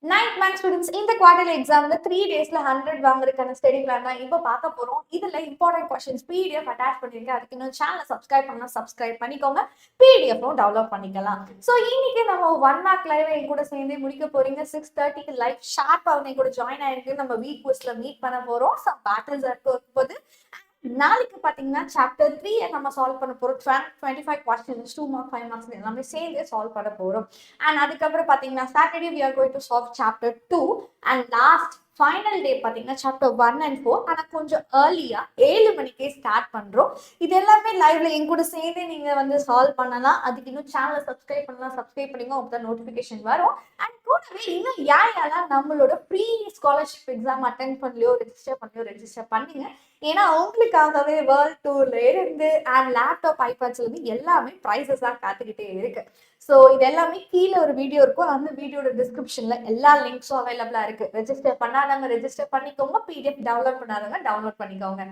9th Bank students இந்த quarterly எக்ஸாம்ல 3 டேஸ்ல 100 வாங்குறதுக்கான ஸ்டடி பிளான் தான் இப்போ பார்க்க போறோம். இதுல இம்பார்ட்டன்ட் क्वेश्चंस பிடிஎஃப் அட்டாச் பண்ணிருக்கேன். அதுக்கு இன்னும் சேனலை சப்ஸ்கிரைப் பண்ணா சப்ஸ்கிரைப் பண்ணிக்கோங்க. பிடிஎஃப்பும் டவுன்லோட் பண்ணிக்கலாம். ஸோ இன்னைக்கு நம்ம 1 மார்க் லைவ் என் கூட சேர்ந்து முடிக்க போறீங்க. 6:30க்கு லைவ் ஷார்ப்பா வந்து கூட ஜாயின் ஆயிருக்கு. நம்ம வீக் குவிஸ்ல மீட் பண்ண போறோம். சம் பேட்டர்ஸ் இருக்கும்போது நாளைக்கு பாத்தீங்கன்னா சாப்டர் 3 நம்ம சால்வ் பண்ண போறோம். 25 questions 2 mark 5 marks எல்லாமே சேர்ந்து சால்வ் பண்ண போறோம். அண்ட் அதுக்கப்புறம் பாத்தீங்கன்னா Saturday we are going to solve chapter 2 and last final டே பாத்தீங்கன்னா சாப்டர் 1 and 4. ஆனா கொஞ்சம் ஏர்லியா 7 மணிக்கே ஸ்டார்ட் பண்றோம். இது எல்லாமே லைவ்ல என் கூட சேர்ந்து நீங்க வந்து சால்வ் பண்ணலாம். அதுக்கு இன்னும் சேனலை சப்ஸ்கிரைப் பண்ணலாம், சப்ஸ்கிரைப் பண்ணிங்க. அப்பதான் நோட்டிபிகேஷன் வரும். அண்ட் கூடவே இன்னும் யாரெல்லாம் நம்மளோட ப்ரீ ஸ்காலர்ஷிப் எக்ஸாம் அட்டென்ட் பண்ணலையோ ரெஜிஸ்டர் பண்ணுங்க. ஏன்னா உங்களுக்காகவே வேர்ல்ட் டூர்ல இருந்து அண்ட் லேப்டாப் ஐபேட்ஸ்ல இருந்து எல்லாமே ப்ரைஸஸ் தான் காத்துக்கிட்டே இருக்கு. ஸோ இது எல்லாமே கீழே ஒரு வீடியோ இருக்கும். அந்த வீடியோட டிஸ்கிரிப்ஷன்ல எல்லா லிங்க்ஸும் அவைலபிளா இருக்கு. ரெஜிஸ்டர் பண்ணாதவங்க ரெஜிஸ்டர் பண்ணிக்கோங்க. பிடிஎஃப் டவுன்லோட் பண்ணாதவங்க டவுன்லோட் பண்ணிக்கோங்க.